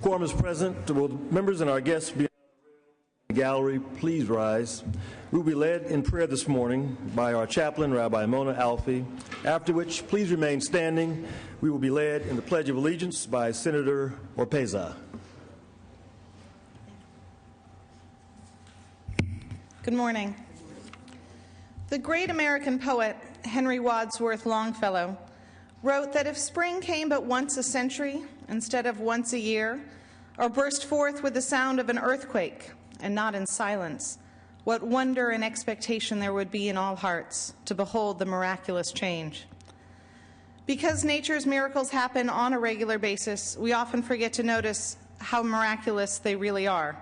Quorum is present. Will members and our guests be in the gallery? Please rise. We will be led in prayer this morning by our chaplain, Rabbi Mona Alfie, after which please remain standing. We will be led in the Pledge of Allegiance by Senator Orpeza. Good morning. The great American poet Henry Wadsworth Longfellow wrote that if spring came but once a century instead of once a year, or burst forth with the sound of an earthquake and not in silence, what wonder and expectation there would be in all hearts to behold the miraculous change. Because nature's miracles happen on a regular basis, we often forget to notice how miraculous they really are.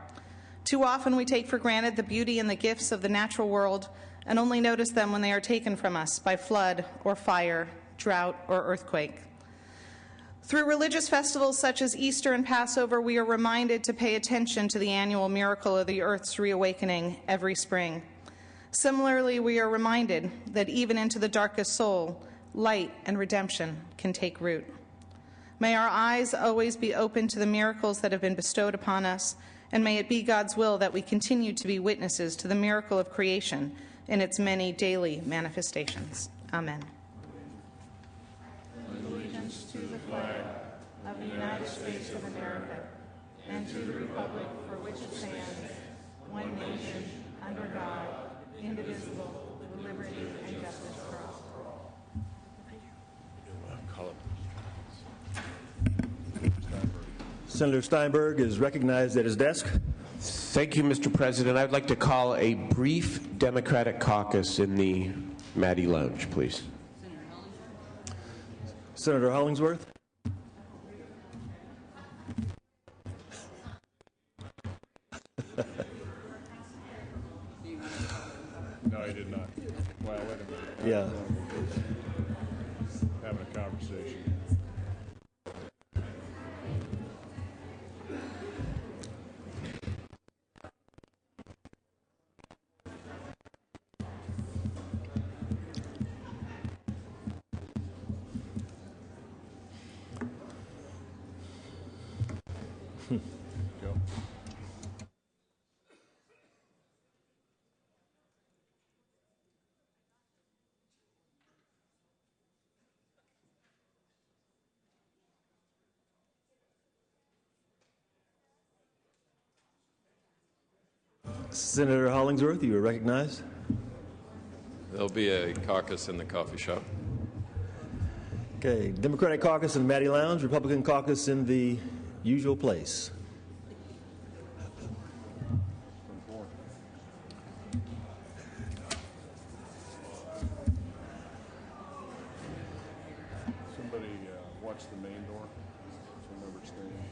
Too often we take for granted the beauty and the gifts of the natural world and only notice them when they are taken from us by flood or fire, drought or earthquake. Through religious festivals such as Easter and Passover, we are reminded to pay attention to the annual miracle of the earth's reawakening every spring. Similarly, we are reminded that even into the darkest soul, light and redemption can take root. May our eyes always be open to the miracles that have been bestowed upon us, and may it be God's will that we continue to be witnesses to the miracle of creation in its many daily manifestations. Amen. Allegiance to the flag of the United States of America and to the republic for which it stands, one nation, under God, indivisible, with liberty and justice for all. Senator Steinberg is recognized at his desk. Thank you, Mr. President. I'd like to call a brief Democratic caucus in the Maddie Lounge, please. Senator Hollingsworth. No, he did not. Well, wait a minute. Yeah. Having a conversation. Go. Senator Hollingsworth, you are recognized. There'll be a caucus in the coffee shop. Okay, Democratic caucus in the Maddie Lounge, Republican caucus in the usual place. Somebody watch the main door. So remember staying.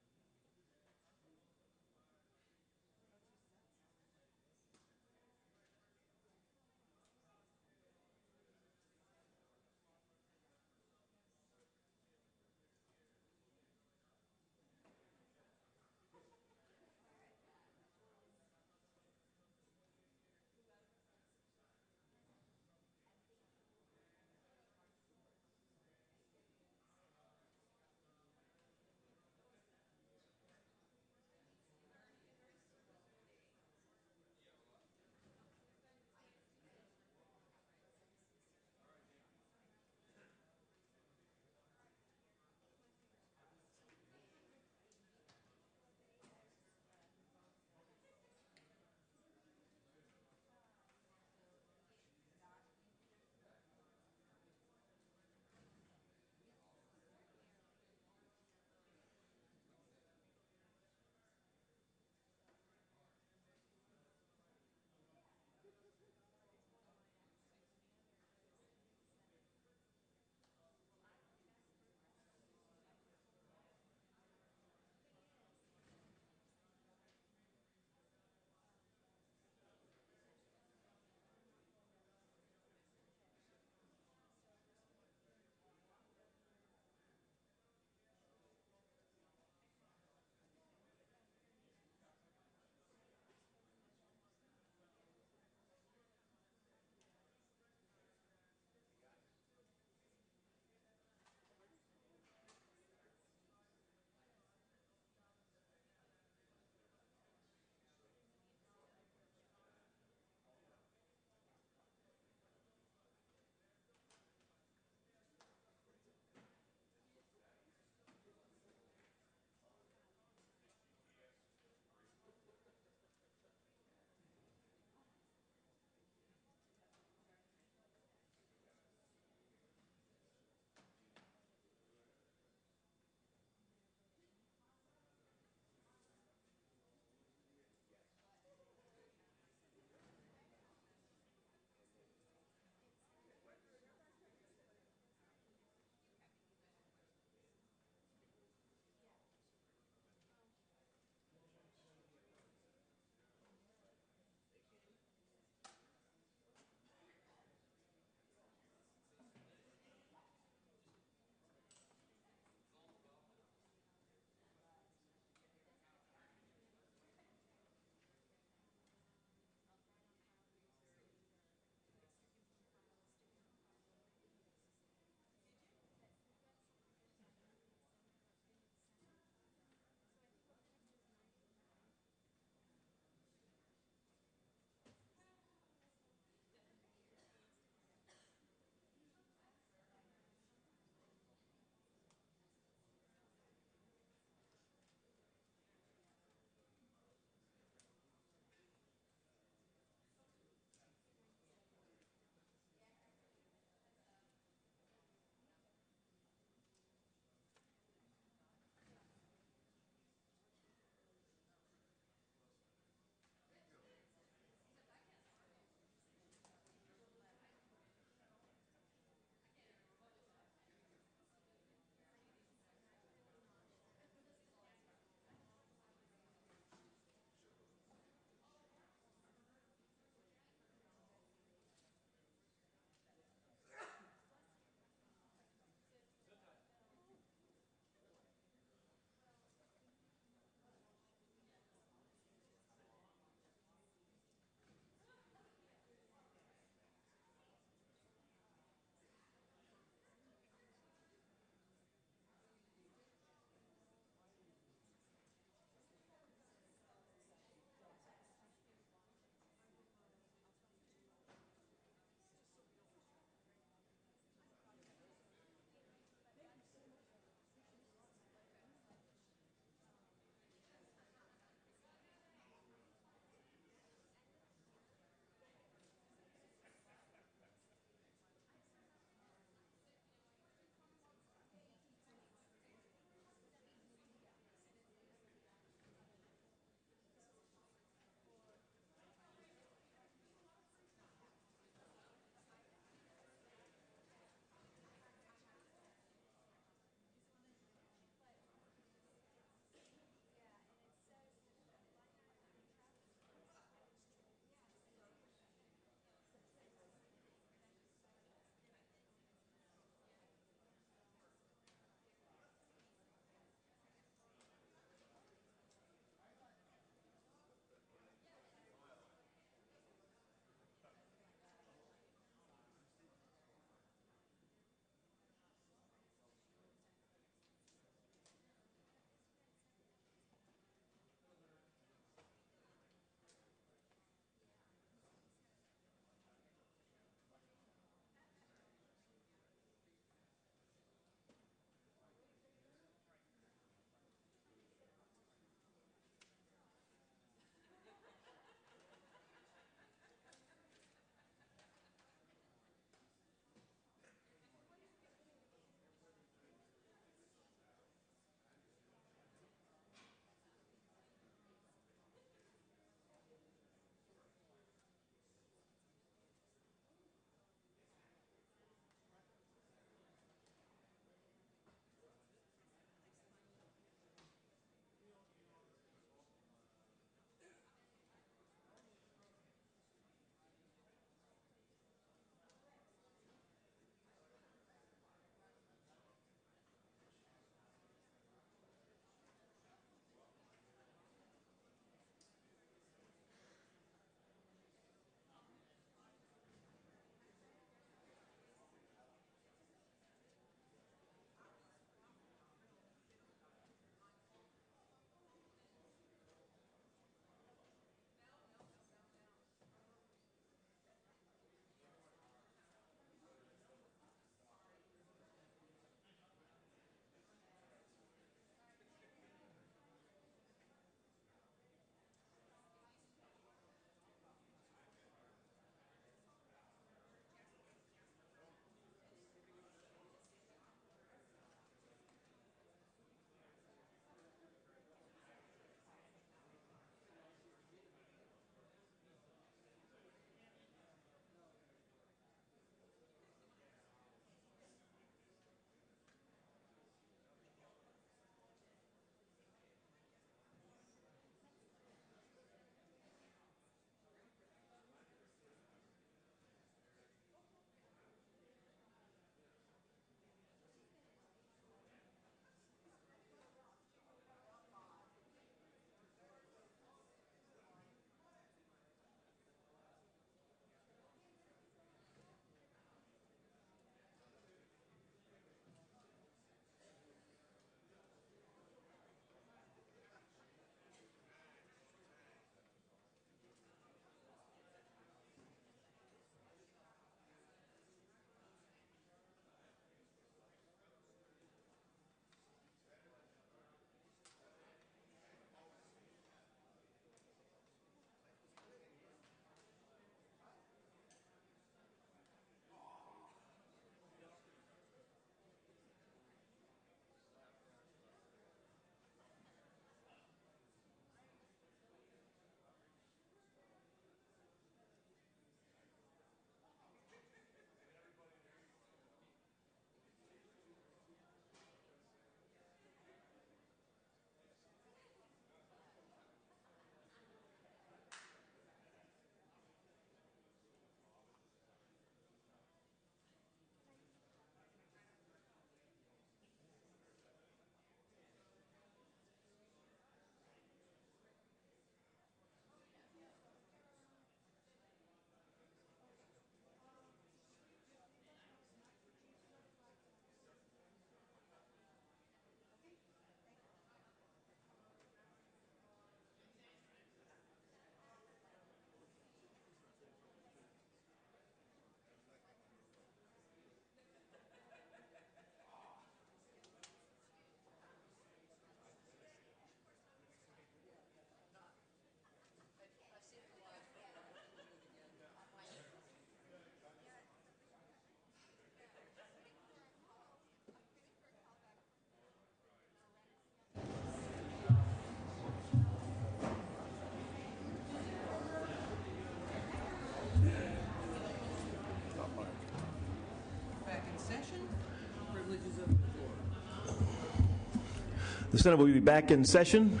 The Senate will be back in session.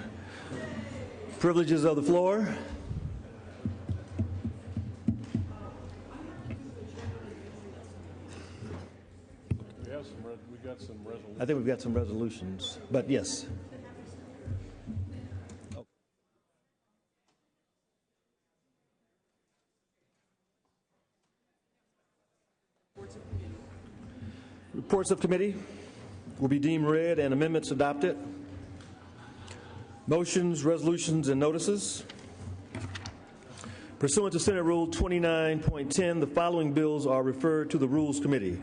Privileges of the floor. We got some resolutions. I think we've got some resolutions, but yes. Reports of committee will be deemed read and amendments adopted. Motions, resolutions, and notices. Pursuant to Senate Rule 29.10, the following bills are referred to the Rules Committee.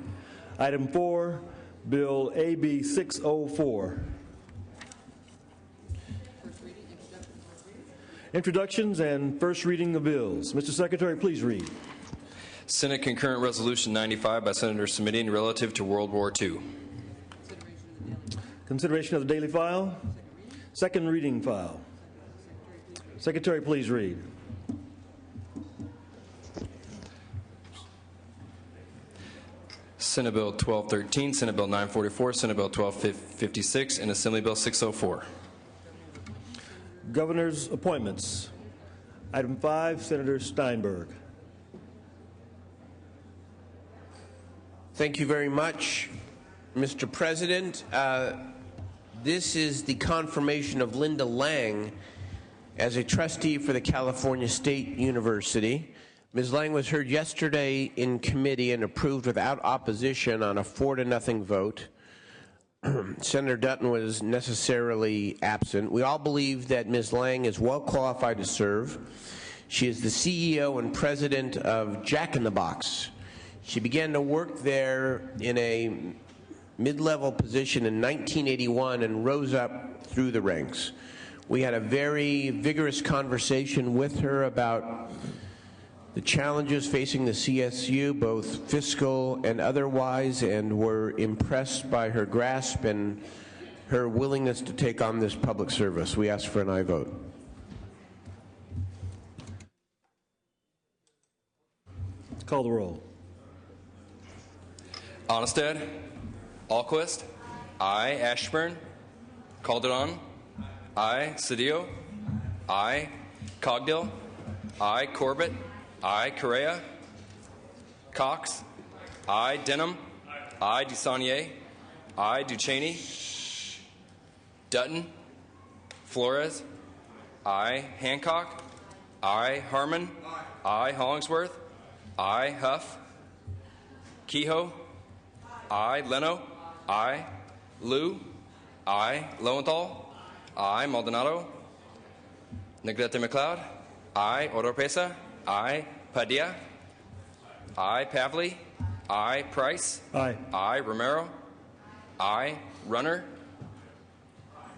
Item 4, Bill AB 604. Introductions and first reading of bills. Mr. Secretary, please read. Senate Concurrent Resolution 95 by Senator Simitian relative to World War II. Consideration of the daily file. Second reading file. Secretary, please read. Senate Bill 1213, Senate Bill 944, Senate Bill 1256, and Assembly Bill 604. Governor's appointments. Item 5, Senator Steinberg. Thank you very much, Mr. President. This is the confirmation of Linda Lang as a trustee for the California State University. Ms. Lang was heard yesterday in committee and approved without opposition on a 4-0 vote. Senator Dutton was necessarily absent. We all believe that Ms. Lang is well qualified to serve. She is the CEO and president of Jack in the Box. She began to work there in a mid-level position in 1981 and rose up through the ranks. We had a very vigorous conversation with her about the challenges facing the CSU, both fiscal and otherwise, and were impressed by her grasp and her willingness to take on this public service. We ask for an aye vote. Call the roll. Onnested, Alquist, aye. Ashburn, Calderon, aye. Cedillo, aye. Cogdill, aye. Corbett, aye. Correa, Cox, aye. Denham, aye. DeSaulnier, aye. Ducheney, Dutton, Flores, aye. Hancock, aye. Harmon, aye. Hollingsworth, aye. Huff, Kehoe, aye. Leno, aye. Liu, aye. Lowenthal, aye. Maldonado, Negrete McLeod, aye. Oropesa, aye. Padilla, aye. Pavley, aye. Price, Aye. aye. Romero, aye. Runner,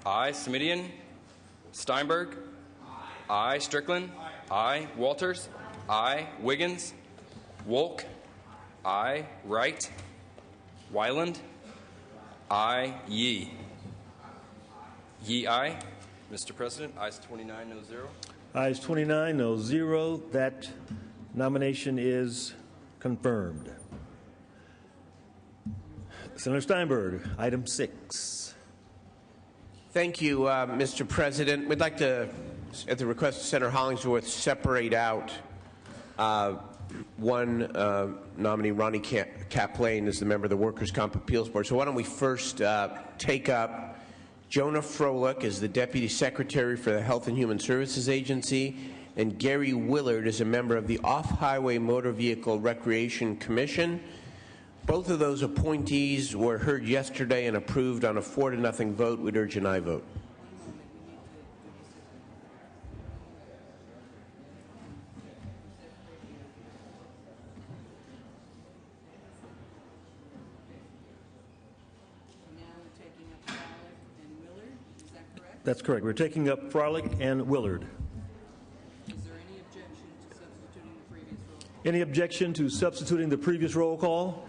aye. Simitian, Steinberg, aye. Strickland, aye. Walters, aye. Wiggins, Wolk, aye. Wright, Wyland, aye. Yee. Yee, aye. Mr. President, ayes 29, no 0. Ayes 29, no 0. That nomination is confirmed. Senator Steinberg, item 6. Thank you, Mr. President. We'd like to, at the request of Senator Hollingsworth, separate out one nominee, Ronnie Kaplane, is the member of the Workers' Comp Appeals Board. So why don't we first take up Jonah Froelich as the Deputy Secretary for the Health and Human Services Agency, and Gary Willard is a member of the Off-Highway Motor Vehicle Recreation Commission. Both of those appointees were heard yesterday and approved on a 4-0 vote. We'd urge an aye vote. That's correct. We're taking up Froelich and Willard. Is there any objection to substituting the previous roll? Any objection to substituting the previous roll call?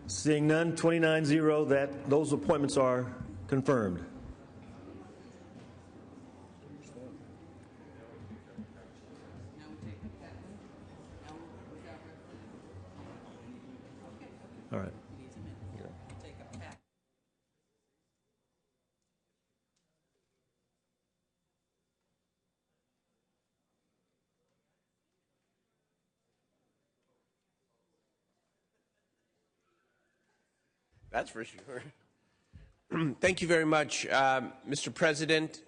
Seeing none, 29-0. Seeing none, 29-0. That those appointments are confirmed. Now we take up that one. Now without reference. All right. He needs a minute. We'll take up Pat. That's for sure. Thank you very much, Mr. President.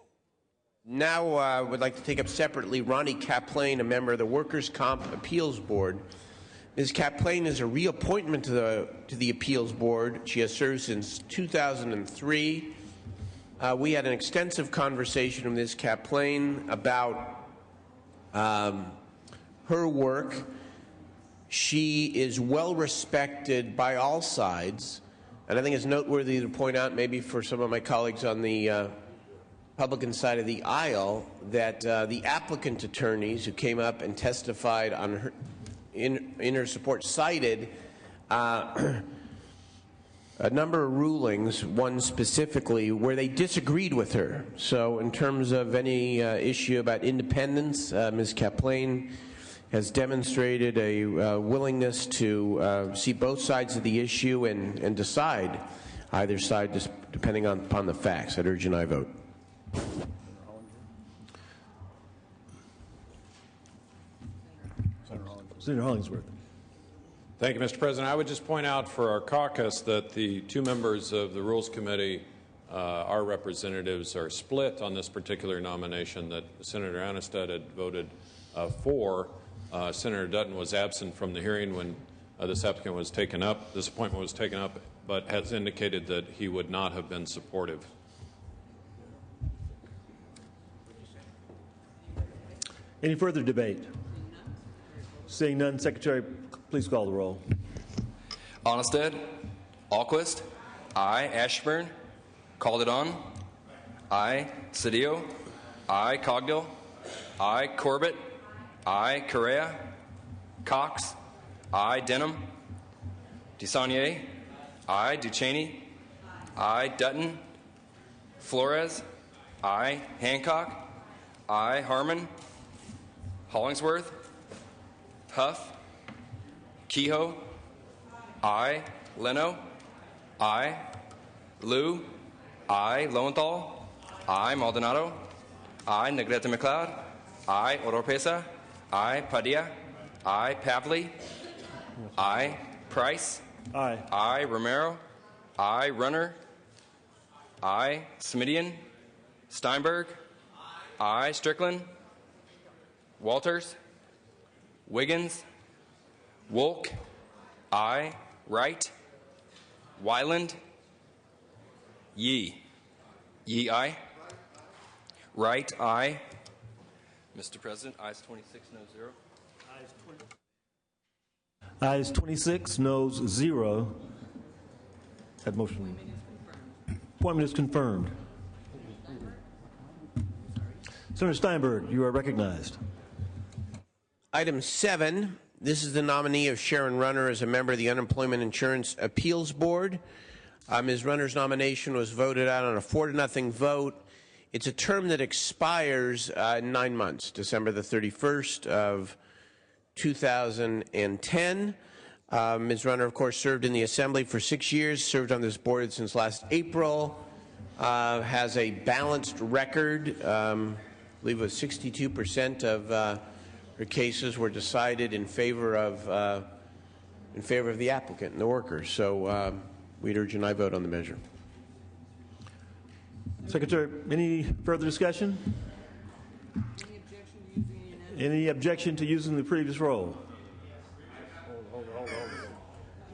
Now I would like to take up separately Ronnie Kaplane, a member of the Workers' Comp Appeals Board. Ms. Kaplane is a reappointment to the Appeals Board. She has served since 2003. We had an extensive conversation with Ms. Kaplane about her work. She is well respected by all sides, and I think it's noteworthy to point out, maybe for some of my colleagues on the Republican side of the aisle, that the applicant attorneys who came up and testified on her, in her support cited a number of rulings, one specifically, where they disagreed with her. So in terms of any issue about independence, Ms. Kaplane has demonstrated a willingness to see both sides of the issue and decide either side depending upon the facts. I'd urge an aye vote. Senator Hollingsworth. Thank you, Mr. President. I would just point out for our caucus that the two members of the Rules Committee, our representatives, are split on this particular nomination, that Senator Anistad had voted for. Senator Dutton was absent from the hearing when this appointment was taken up, but has indicated that he would not have been supportive. Any further debate? Seeing none, Secretary, please call the roll. Onnested, Alquist, aye. Ashburn, Calderon, aye. Cedillo, aye. Cogdill, aye. Corbett, aye. Correa, Cox, aye. Denham, DeSaulnier, aye. Ducheney, aye. Dutton, Flores, aye. Hancock, aye. Harmon, Hollingsworth, Huff, Kehoe, aye. Leno, aye. Liu, aye. Lowenthal, aye. Maldonado, aye. Negrete McLeod, aye. Oropesa, aye. Padilla, aye. Pavley, aye. Price, Aye. aye. Romero, aye. Runner, aye. Smidian, Steinberg, aye. Strickland, Walters, Wiggins, Wolk, aye. Wright, Wyland, Yee. Yee, aye. Wright, aye. Mr. President, ayes 26, no 0. Ayes 26, noes 0. That motion. Appointment is confirmed. Senator Steinberg, you are recognized. Item 7, this is the nominee of Sharon Runner as a member of the Unemployment Insurance Appeals Board. Ms. Runner's nomination was voted out on a 4-0 vote. It's a term that expires in 9 months, December the 31st of 2010. Ms. Runner, of course, served in the Assembly for 6 years, served on this board since last April, has a balanced record. I believe it was 62% of her cases were decided in favor of the applicant and the worker. So we'd urge an aye vote on the measure. Secretary, any further discussion? Any objection to using the previous roll?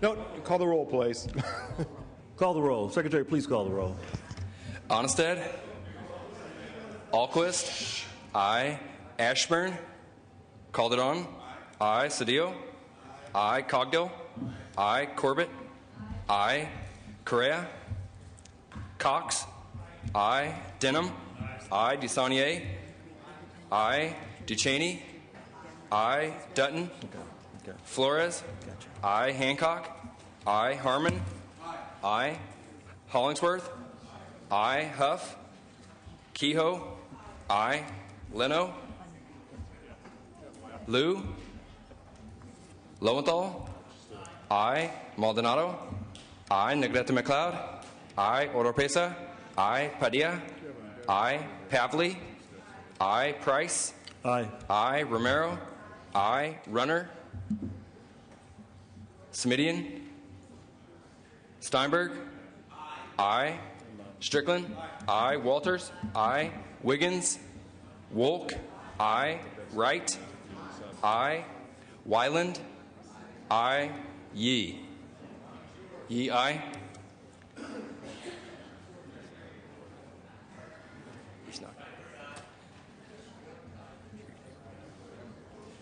No, call the roll, please. Call the roll. Secretary, please call the roll. Onnested, Alquist, aye. Ashburn, Calderon, aye. Cedillo, aye. Cogdill, aye. Corbett, aye. Correa, Cox, aye. Denham, aye. DeSaulnier, aye. Ducheney, aye. Dutton, Flores, aye. Hancock, aye. Harmon, aye. Hollingsworth, aye. Huff, Kehoe, aye. Leno, Liu, Lowenthal, aye. Maldonado, aye. Negrete McLeod, aye. Oropesa, aye. Padilla, aye. Pavley, aye. Price, Aye. aye. Romero, aye. Runner, Smidian, Steinberg, I. Strickland. I. Walters. I. Wiggins. Wolk. I. Wright. I. Wyland. I. Yee. Yee, aye.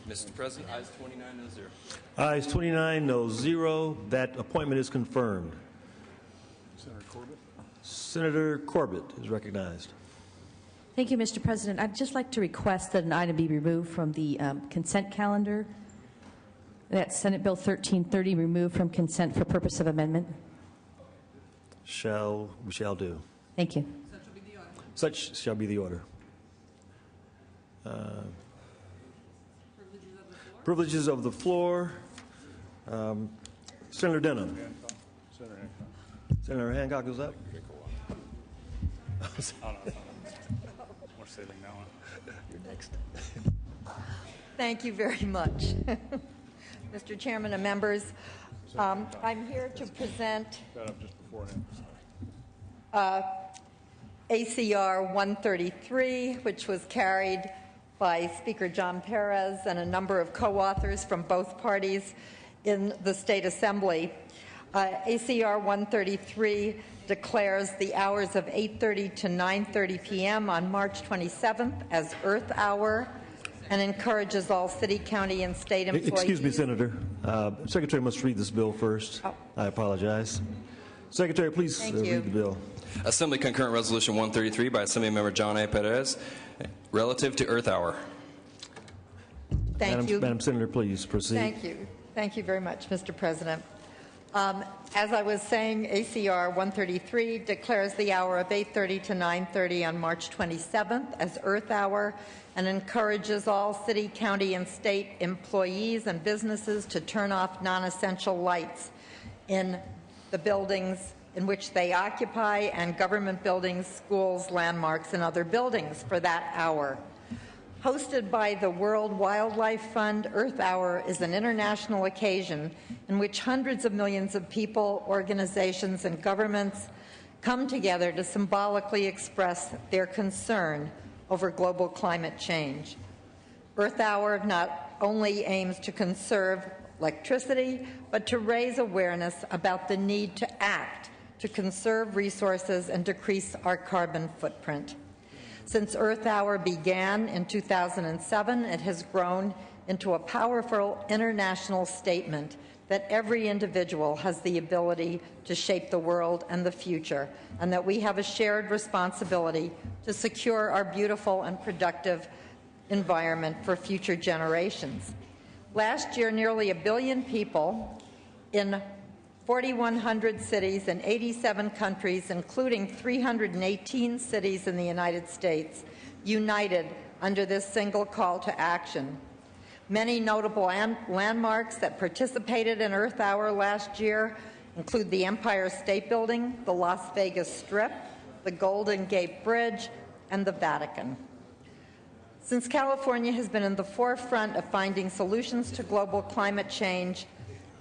Mr. President, ayes 29, no zero. Ayes 29, no zero. That appointment is confirmed. Senator Corbett. Senator Corbett is recognized. Thank you, Mr. President. I'd just like to request that an item be removed from the consent calendar. That's Senate Bill 1330, removed from consent for purpose of amendment. We shall do. Thank you. Such shall be the order. Privileges of the floor. Senator Denham. Senator Hancock. Senator Hancock is up. We're sailing now. You're next. Thank you very much. Mr. Chairman and members, I'm here to present Got up just beforehand. ACR 133, which was carried by Speaker John Perez and a number of co-authors from both parties in the State Assembly. ACR 133 declares the hours of 8:30 to 9:30 p.m. on March 27th as Earth Hour and encourages all city, county, and state employees. Excuse me, Senator. Secretary must read this bill first. Oh. I apologize. Secretary, please Thank read you. the bill. Assembly Concurrent Resolution 133 by Assemblymember John A. Perez, relative to Earth Hour. Thank you. Madam Senator, please proceed. Thank you. Thank you very much, Mr. President. As I was saying, ACR 133 declares the hour of 8:30 to 9:30 on March 27th as Earth Hour and encourages all city, county, and state employees and businesses to turn off non-essential lights in the buildings in which they occupy and government buildings, schools, landmarks, and other buildings for that hour. Hosted by the World Wildlife Fund, Earth Hour is an international occasion in which hundreds of millions of people, organizations, and governments come together to symbolically express their concern over global climate change. Earth Hour not only aims to conserve electricity, but to raise awareness about the need to act to conserve resources and decrease our carbon footprint. Since Earth Hour began in 2007, it has grown into a powerful international statement that every individual has the ability to shape the world and the future, and that we have a shared responsibility to secure our beautiful and productive environment for future generations. Last year, nearly 1 billion people in 4,100 cities in 87 countries, including 318 cities in the United States, united under this single call to action. Many notable landmarks that participated in Earth Hour last year include the Empire State Building, the Las Vegas Strip, the Golden Gate Bridge, and the Vatican. Since California has been in the forefront of finding solutions to global climate change,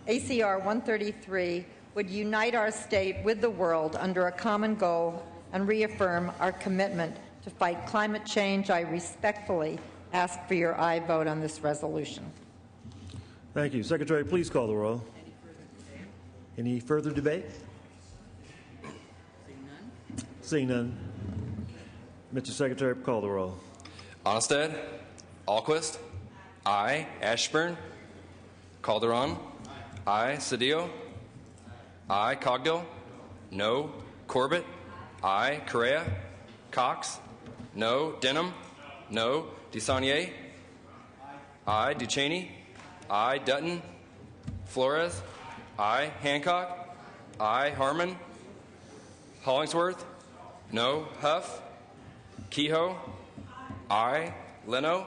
ACR 133 would unite our state with the world under a common goal and reaffirm our commitment to fight climate change. I respectfully ask for your aye vote on this resolution. Thank you. Secretary, please call the roll. Any further debate? Seeing none. Mr. Secretary, call the roll. Onnested. Alquist. Aye. Ashburn. Calderon. Aye. Cedillo. Aye. Cogdill. No. Corbett. Aye. Correa. Cox. No. Denham. No. DeSaulnier. Aye. Ducheney. Aye. Dutton. Flores. Aye. Hancock. Aye. Harmon. Hollingsworth. No. Huff. Kehoe. Aye. Leno.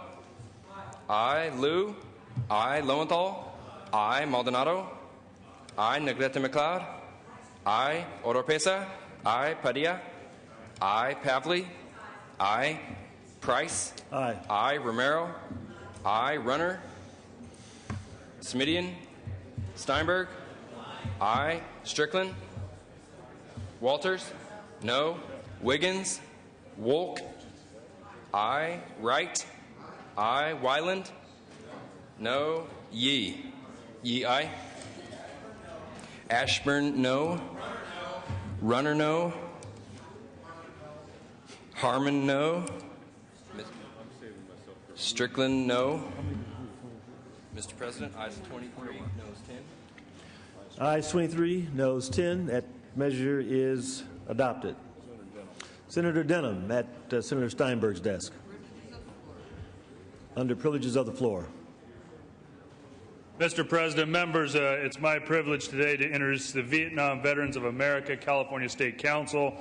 Aye. Liu. Aye. Lowenthal. Aye. Maldonado. Aye. Negrete McLeod. Aye. Oropesa. Aye. Padilla. Aye. Pavley. Aye. Price. Aye. Aye. Romero. Aye. Runner. Smidian. Steinberg. Aye. Strickland. Walters? No. Wiggins? Wolk? Aye. Wright? Aye. Wyland? No. Yee? Yee, aye. Ashburn? No. Runner? No. Harmon? No. Strickland? No. Mr. President, ayes 23, noes 10. Ayes 23, noes 10. That measure is adopted. Senator Denham at Senator Steinberg's desk. Under privileges of the floor. Mr. President, members, it's my privilege today to introduce the Vietnam Veterans of America California State Council.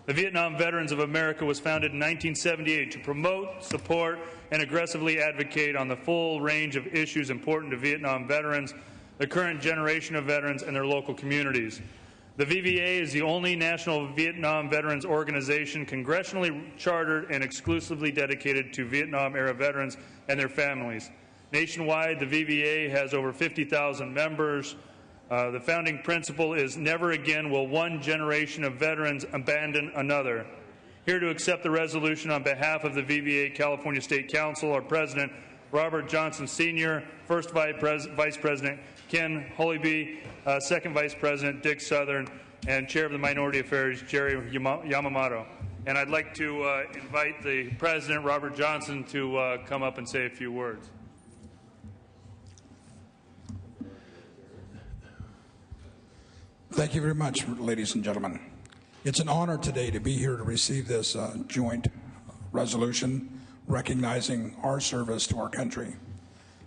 The Vietnam Veterans of America was founded in 1978 to promote, support, and aggressively advocate on the full range of issues important to Vietnam veterans, the current generation of veterans, and their local communities. The VVA is the only national Vietnam veterans organization congressionally chartered and exclusively dedicated to Vietnam-era veterans and their families. Nationwide, the VVA has over 50,000 members. The founding principle is never again will one generation of veterans abandon another. Here to accept the resolution on behalf of the VVA California State Council are President Robert Johnson Sr., First Vice President Ken Hollyby, Second Vice President Dick Southern, and Chair of the Minority Affairs Jerry Yamamoto. And I'd like to invite the President, Robert Johnson, to come up and say a few words. Thank you very much, ladies and gentlemen. It's an honor today to be here to receive this joint resolution recognizing our service to our country.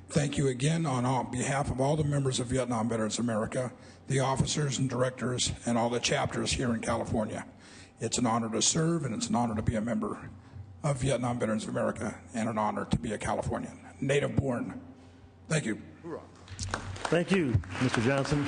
Thank you again on behalf of all the members of Vietnam Veterans America, the officers and directors, and all the chapters here in California. It's an honor to serve, and it's an honor to be a member of Vietnam Veterans of America, and an honor to be a Californian, native born. Thank you. Thank you, Mr. Johnson.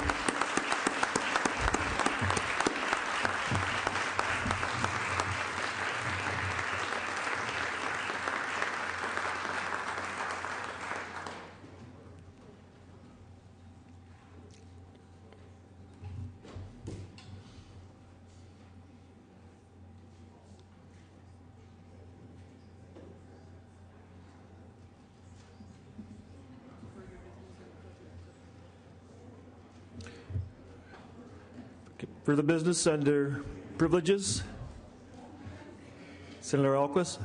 Further business under privileges. Senator Alquist.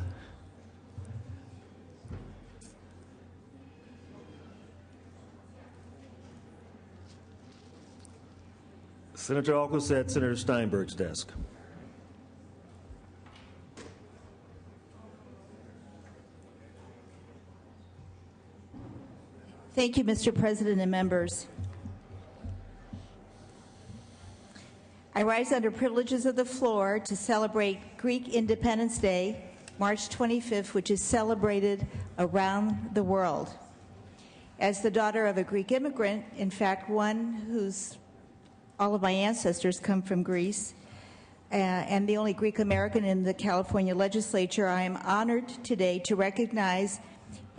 Senator Alquist at Senator Steinberg's desk. Thank you, Mr. President and members. I rise under privileges of the floor to celebrate Greek Independence Day, March 25th, which is celebrated around the world. As the daughter of a Greek immigrant, in fact, one whose all of my ancestors come from Greece, and the only Greek American in the California legislature, I am honored today to recognize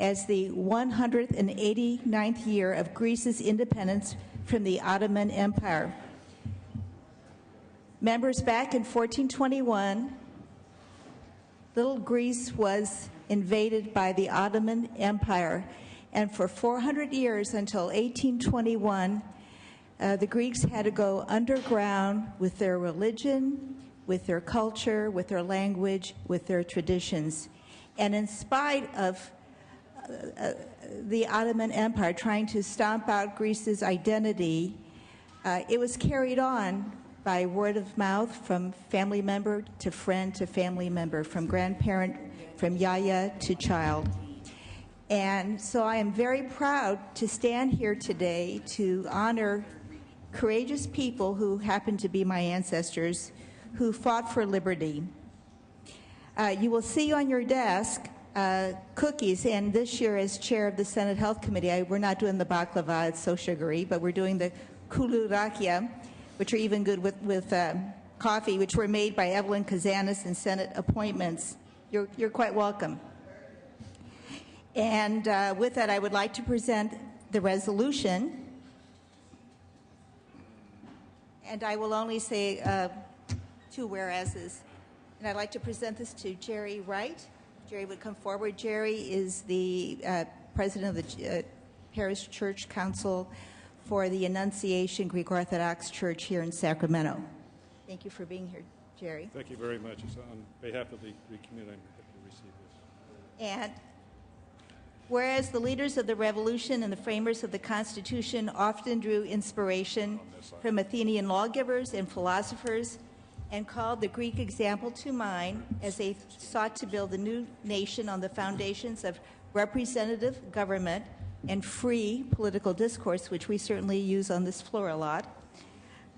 as the 189th year of Greece's independence from the Ottoman Empire. Members, back in 1421, little Greece was invaded by the Ottoman Empire, and for 400 years until 1821, the Greeks had to go underground with their religion, with their culture, with their language, with their traditions. And in spite of the Ottoman Empire trying to stomp out Greece's identity, it was carried on by word of mouth from family member to friend to family member, from grandparent, from yaya to child. And so I am very proud to stand here today to honor courageous people who happen to be my ancestors who fought for liberty. You will see on your desk cookies, and this year as chair of the Senate Health Committee, we're not doing the baklava, it's so sugary, but we're doing the kulu rakia, which are even good with coffee, which were made by Evelyn Kazanis in Senate appointments. You're quite welcome. And with that, I would like to present the resolution. And I will only say two whereases. And I'd like to present this to Jerry Wright. Jerry would come forward. Jerry is the president of the Parish Church Council for the Annunciation Greek Orthodox Church here in Sacramento. Thank you for being here, Jerry. Thank you very much. It's on behalf of the Greek community, I'm happy to receive this. And whereas the leaders of the revolution and the framers of the Constitution often drew inspiration from Athenian lawgivers and philosophers and called the Greek example to mind as they sought to build a new nation on the foundations of representative government and free political discourse, which we certainly use on this floor a lot.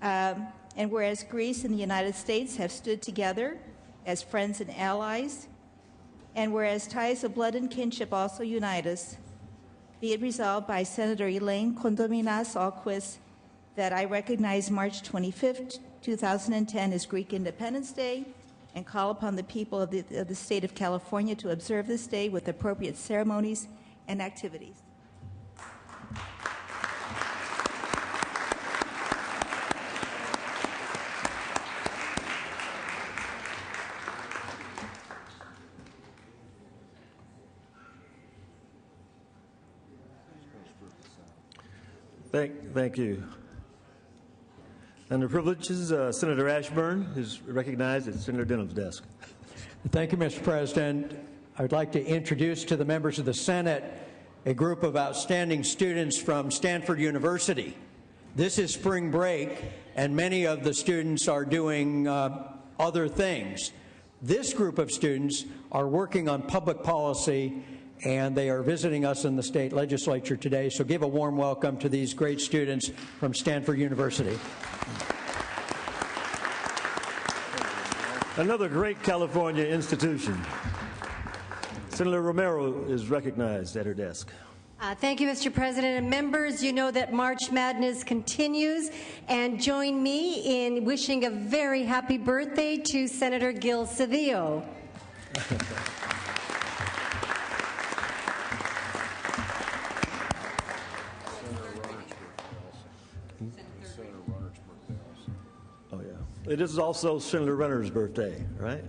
And whereas Greece and the United States have stood together as friends and allies, and whereas ties of blood and kinship also unite us, be it resolved by Senator Elaine Kondominas Alquist that I recognize March 25th, 2010 as Greek Independence Day and call upon the people of the state of California to observe this day with appropriate ceremonies and activities. Thank you. Under privileges, Senator Ashburn is recognized at Senator Denham's desk. Thank you, Mr. President. I would like to introduce to the members of the Senate a group of outstanding students from Stanford University. This is spring break, and many of the students are doing other things. This group of students are working on public policy, and they are visiting us in the state legislature today. So give a warm welcome to these great students from Stanford University. Another great California institution. Senator Romero is recognized at her desk. Thank you, Mr. President. And members, you know that March Madness continues. And join me in wishing a very happy birthday to Senator Gil Cedillo. Oh, yeah. It is also Senator Renner's birthday, right?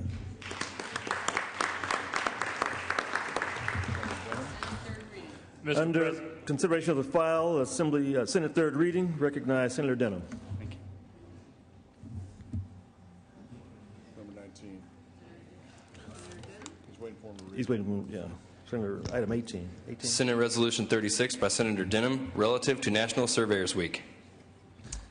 Under consideration of the file, Assembly Senate third reading, recognize Senator Denham. Thank you. Number 19. He's waiting for him to read. He's waiting, yeah. Senator, item 18. Senate Resolution 36 by Senator Denham, relative to National Surveyors Week.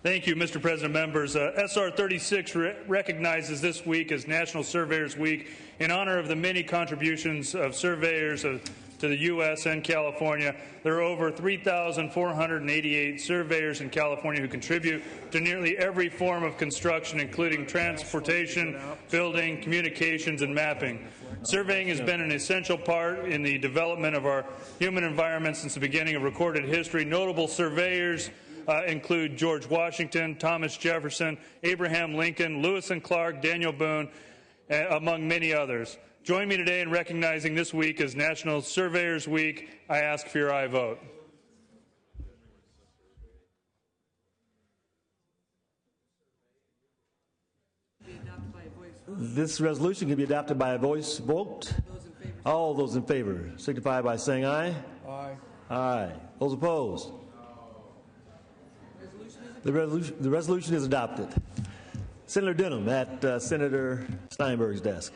Thank you, Mr. President. Members, SR 36 recognizes this week as National Surveyors Week in honor of the many contributions of surveyors to the U.S. and California. There are over 3,488 surveyors in California who contribute to nearly every form of construction, including transportation, building, communications, and mapping. Surveying has been an essential part in the development of our human environment since the beginning of recorded history. Notable surveyors include George Washington, Thomas Jefferson, Abraham Lincoln, Lewis and Clark, Daniel Boone, among many others. Join me today in recognizing this week as National Surveyors Week. I ask for your aye vote. This resolution can be adopted by a voice vote. All those in favor signify by saying aye. Aye. Aye. Those opposed? The resolution is adopted. Senator Denham at Senator Steinberg's desk.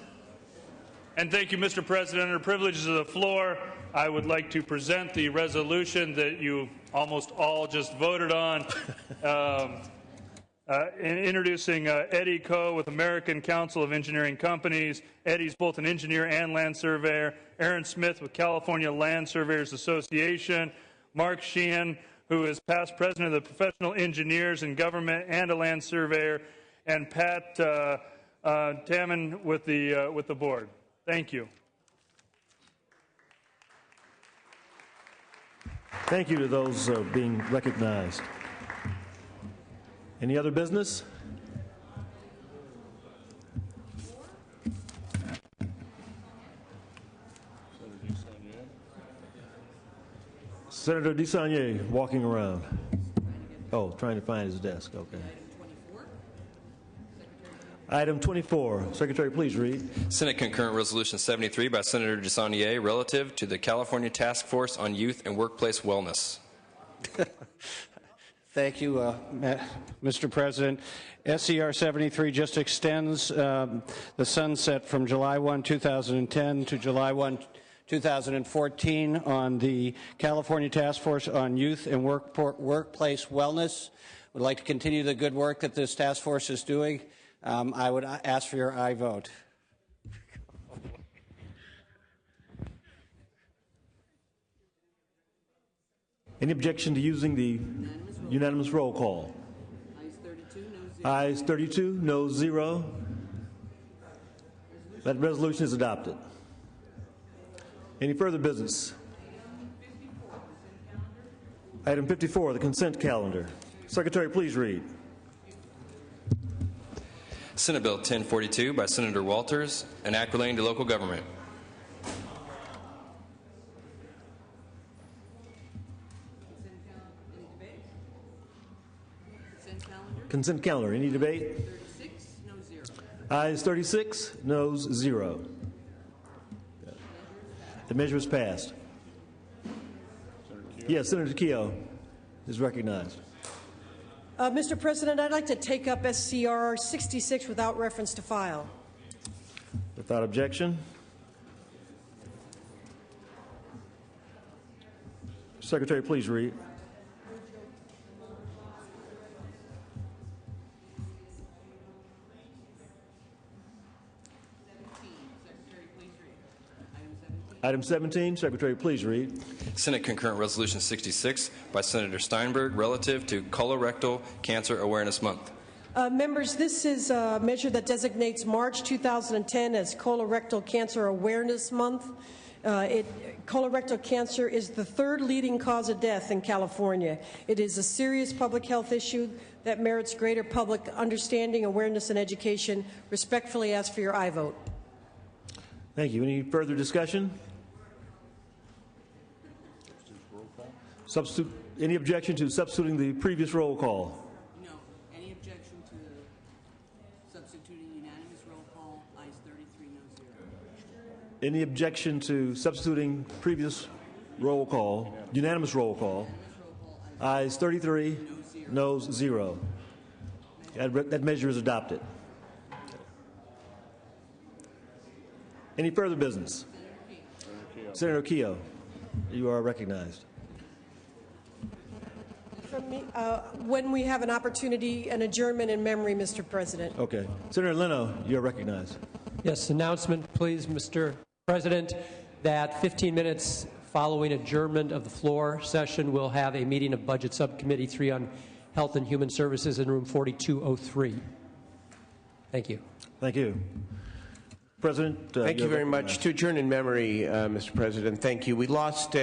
And thank you, Mr. President. Under privileges of the floor, I would like to present the resolution that you almost all just voted on. Introducing Eddie Coe with American Council of Engineering Companies. Eddie's both an engineer and land surveyor. Aaron Smith with California Land Surveyors Association. Mark Sheehan, who is past president of the Professional Engineers in Government and a land surveyor. And Pat Taman with the board. Thank you. Thank you to those being recognized. Any other business? Senator DeSaulnier walking around. Oh, trying to find his desk. Okay. Item 24. Secretary, please read. Senate Concurrent Resolution 73 by Senator DeSantier relative to the California Task Force on Youth and Workplace Wellness. Thank you, Mr. President. SCR 73 just extends the sunset from July 1, 2010 to July 1, 2014 on the California Task Force on Youth and Workplace Wellness. We'd like to continue the good work that this task force is doing. I would ask for your aye vote. Any objection to using the unanimous roll call? Ayes 32, noes 0. That resolution is adopted. Any further business? Item 54, the consent calendar. Secretary, please read. Senate Bill 1042 by Senator Walters, an act relating to local government. Consent calendar. Any debate? 36, no 0. Ayes 36, noes 0. The measure is passed. Yes, Senator Keogh is recognized. Mr. President, I'd like to take up SCR 66 without reference to file. Without objection. Secretary, please read. Item 17, Secretary, please read. Senate Concurrent Resolution 66 by Senator Steinberg relative to Colorectal Cancer Awareness Month. Members, this is a measure that designates March 2010 as Colorectal Cancer Awareness Month. Colorectal cancer is the third leading cause of death in California. It is a serious public health issue that merits greater public understanding, awareness, and education. Respectfully ask for your aye vote. Thank you. Any further discussion? Any objection to substituting the previous roll call? No. Any objection to substituting unanimous roll call? Ayes 33, no 0. Any objection to substituting previous roll call, unanimous roll call? Ayes 33, noes 0. That measure is adopted. Any further business? Senator Keogh, you are recognized. From me, when we have an opportunity, an adjournment in memory, Mr. President. Okay. Senator Leno, you are recognized. Yes, announcement, please, Mr. President, that 15 minutes following adjournment of the floor session, we'll have a meeting of Budget Subcommittee 3 on Health and Human Services in room 4203. Thank you. Thank you. President. Thank you very much. To adjourn in memory, Mr. President, thank you. We lost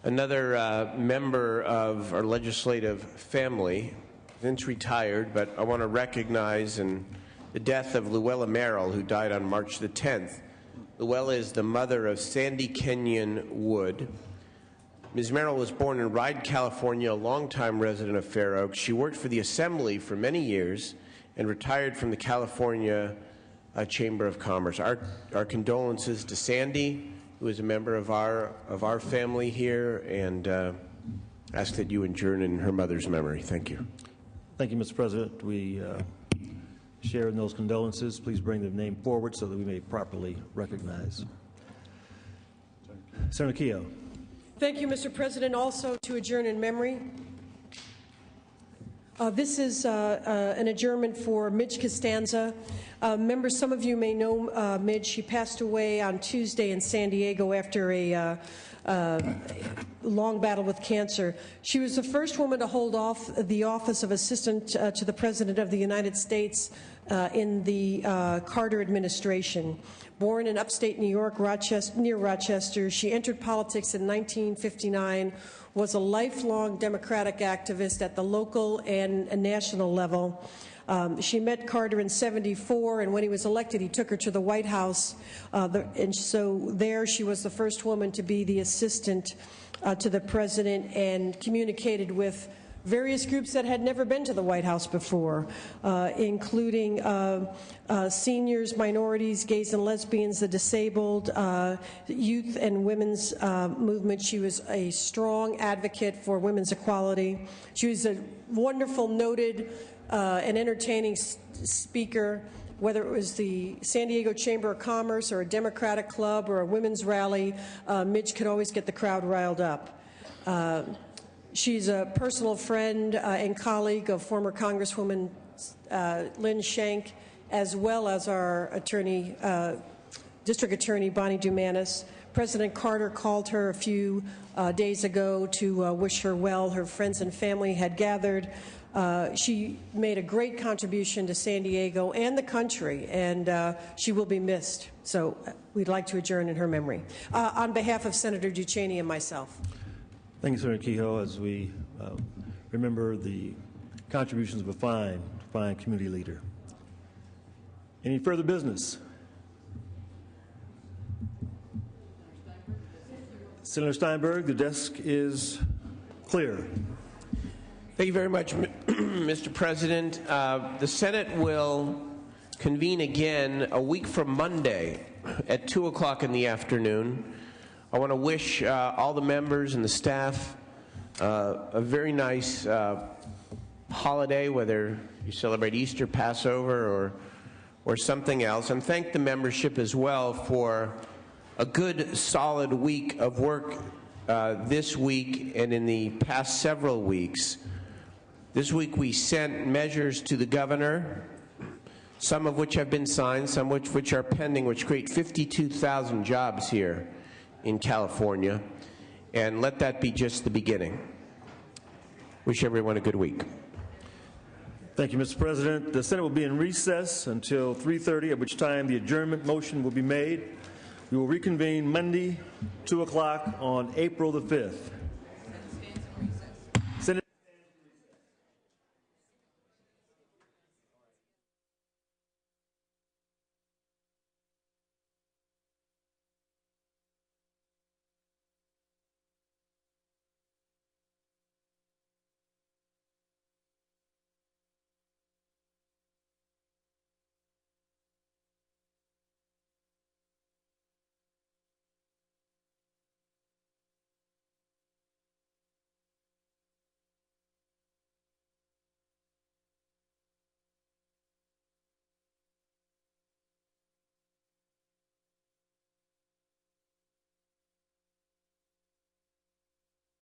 another member of our legislative family, since retired, but I want to recognize the death of Luella Merrill, who died on March the 10th. Luella is the mother of Sandy Kenyon Wood. Ms. Merrill was born in Ryde, California, a longtime resident of Fair Oaks. She worked for the Assembly for many years and retired from the California Chamber of Commerce. Our condolences to Sandy, who is a member of our family here, and ask that you adjourn in her mother's memory. Thank you. Thank you, Mr. President. We share in those condolences. Please bring the name forward so that we may properly recognize. Senator Keogh. Thank you, Mr. President. Also to adjourn in memory. This is an adjournment for Midge Costanza. Members, some of you may know Midge. She passed away on Tuesday in San Diego after a long battle with cancer. She was the first woman to hold off the office of Assistant to the President of the United States in the Carter administration. Born in upstate New York, near Rochester, she entered politics in 1959, was a lifelong Democratic activist at the local and national level. She met Carter in '74, and when he was elected, he took her to the White House. And so there she was the first woman to be the assistant to the president and communicated with various groups that had never been to the White House before, including seniors, minorities, gays and lesbians, the disabled, youth and women's movement. She was a strong advocate for women's equality. She was a wonderful, noted, and entertaining speaker, whether it was the San Diego Chamber of Commerce or a Democratic club or a women's rally. Midge could always get the crowd riled up. She's a personal friend and colleague of former Congresswoman Lynn Shank, as well as our attorney, District Attorney Bonnie Dumanis. President Carter called her a few days ago to wish her well. Her friends and family had gathered. She made a great contribution to San Diego and the country, and she will be missed. So we'd like to adjourn in her memory. On behalf of Senator Ducheney and myself. Thank you, Senator Kehoe, as we remember the contributions of a fine community leader. Any further business? Senator Steinberg, the desk is clear. Thank you very much, Mr. President. The Senate will convene again a week from Monday at 2 o'clock in the afternoon. I want to wish all the members and the staff a very nice holiday, whether you celebrate Easter, Passover, or something else, and thank the membership as well for a good, solid week of work this week and in the past several weeks. This week we sent measures to the governor, some of which have been signed, some which are pending, which create 52,000 jobs here in California, and let that be just the beginning. Wish everyone a good week. Thank you, Mr. President. The Senate will be in recess until 3:30, at which time the adjournment motion will be made. We will reconvene Monday, 2 o'clock on April the 5th.